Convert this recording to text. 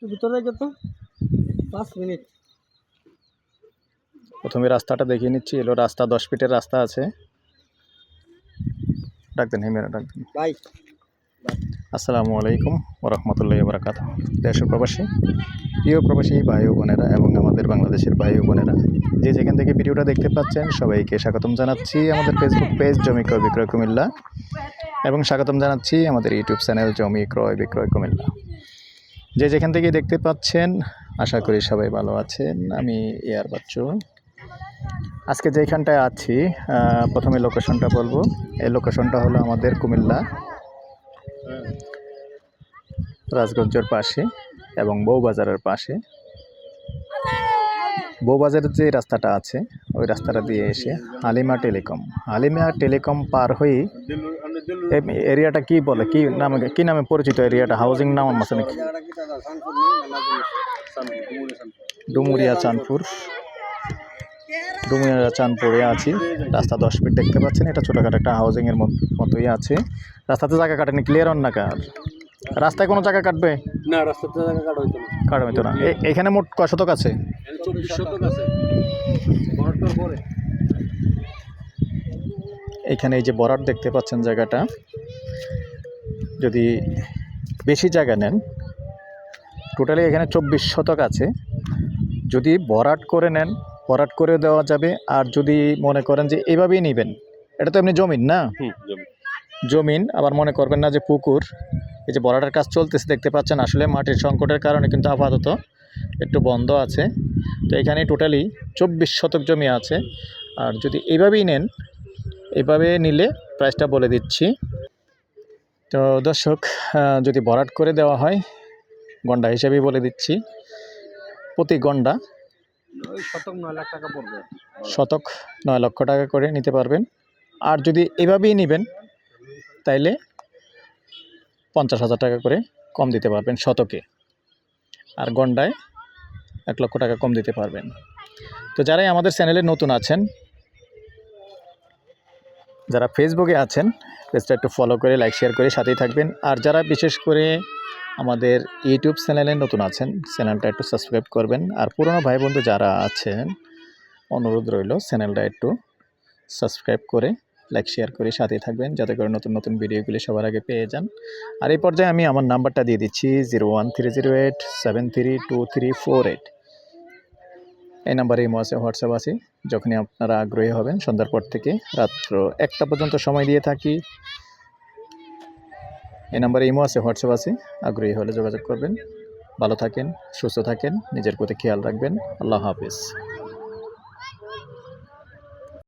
ভিতরে যেত 5 মিনিট। প্রথমে রাস্তাটা দেখিয়ে নিচ্ছি। এলো রাস্তা, 10 ফিটের রাস্তা আছে। ডাকতেন হেমেরা ডাকতেন। ভাই আসসালামু আলাইকুম ওয়া রাহমাতুল্লাহি ওয়া বারাকাতুহু। দেশ ও প্রবাসী, প্রিয় প্রবাসী ভাই ও বোনেরা এবং আমাদের বাংলাদেশের ভাই ও বোনেরা, যে যেখান থেকে ভিডিওটা দেখতে পাচ্ছেন সবাইকে স্বাগতম জানাচ্ছি আমাদের ফেসবুক পেজ জমি ক্রয় বিক্রয় কুমিল্লা, এবং স্বাগতম জানাচ্ছি আমাদের ইউটিউব চ্যানেল জমি ক্রয় বিক্রয় কুমিল্লা। যে যেখান থেকে দেখতে পাচ্ছেন আশা করি সবাই ভালো আছেন। আমি এয়ার বাচ্চু। আজকে যেখানটায় আছি, প্রথমে লোকেশনটা বলবো। এই লোকেশনটা হলো আমাদের কুমিল্লা রাজগঞ্জের পাশে এবং বউবাজারের পাশে। বউবাজারের যে রাস্তাটা আছে ওই রাস্তাটা দিয়ে এসে হালিমা টেলিকম পার হয়ে এরিয়াটা কি বলে, কি নামে পরিচিত এরিয়াটা? হাউজিং নাম আছে নাকি? ডুমুরিয়া চাঁদপুরে আছি। রাস্তা 10 ফিট দেখতে পাচ্ছেন। এটা ছোটোখাটো একটা হাউজিংয়ের মতোই আছে। রাস্তাতে জায়গা কাটেনি, ক্লিয়ার অন না কার? রাস্তায় কোনো জায়গা কাটবে না, রাস্তাতে জায়গা কাটা হইতো না। এখানে মোট কয় শতক আছে? 24 শতক আছে। বড়টার পরে এখানে এই যে বরাট দেখতে পাচ্ছেন জায়গাটা, যদি বেশি জায়গা নেন, টোটালি এখানে 24 শতক আছে। যদি বরাট করে নেন, বরাট করে দেওয়া যাবে। আর যদি মনে করেন যে এইভাবেই নেবেন, এটা তো এমনি জমিন না, জমিন আবার মনে করবেন না যে পুকুর। এই যে বরাটের কাজ চলতেছে দেখতে পাচ্ছেন। আসলে মাটির সংকটের কারণে কিন্তু আপাতত একটু বন্ধ আছে। তো এখানে টোটালি 24 শতক জমি আছে। আর যদি এইভাবেই নেন, এইভাবে নিলে প্রাইসটা বলে দিচ্ছি। তো দর্শক, যদি বরাট করে দেওয়া হয়, গন্ডা হিসাবেই বলে দিচ্ছি, প্রতি গন্ডা শতক 9 লাখ টাকা পড়বে। শতক 9 লক্ষ টাকা করে নিতে পারবেন। আর যদি এভাবেই নেবেন তাইলে 50,000 টাকা করে কম দিতে পারবেন শতকে, আর গন্ডায় 1 লক্ষ টাকা কম দিতে পারবেন। তো যারাই আমাদের চ্যানেলে নতুন আছেন, যারা ফেসবুকে আছেন, পেজটা একটু ফলো করে লাইক শেয়ার করে সাথেই থাকবেন। আর যারা বিশেষ করে আমাদের ইউটিউব চ্যানেলে নতুন আছেন, চ্যানেলটা একটু সাবস্ক্রাইব করবেন। আর পুরনো ভাই বন্ধু যারা আছেন, অনুরোধ রইল চ্যানেলটা একটু সাবস্ক্রাইব করে লাইক শেয়ার করে সাথেই থাকবেন, যাতে করে নতুন নতুন ভিডিওগুলি সবার আগে পেয়ে যান। আর এই পর্যায়ে আমি আমার নাম্বারটা দিয়ে দিচ্ছি 01308732348। এই নাম্বারে ইমো আছে, হোয়াটসঅ্যাপ আছে। যখনই আপনারা আগ্রহী হবেন, সন্ধ্যার পর থেকে রাত্র 1টা পর্যন্ত সময় দিয়ে থাকি। এই নাম্বারে ইমো আছে, হোয়াটসঅ্যাপ আছে। আগ্রহী হলে যোগাযোগ করবেন। ভালো থাকেন, সুস্থ থাকেন, নিজের প্রতি খেয়াল রাখবেন। আল্লাহ হাফেজ।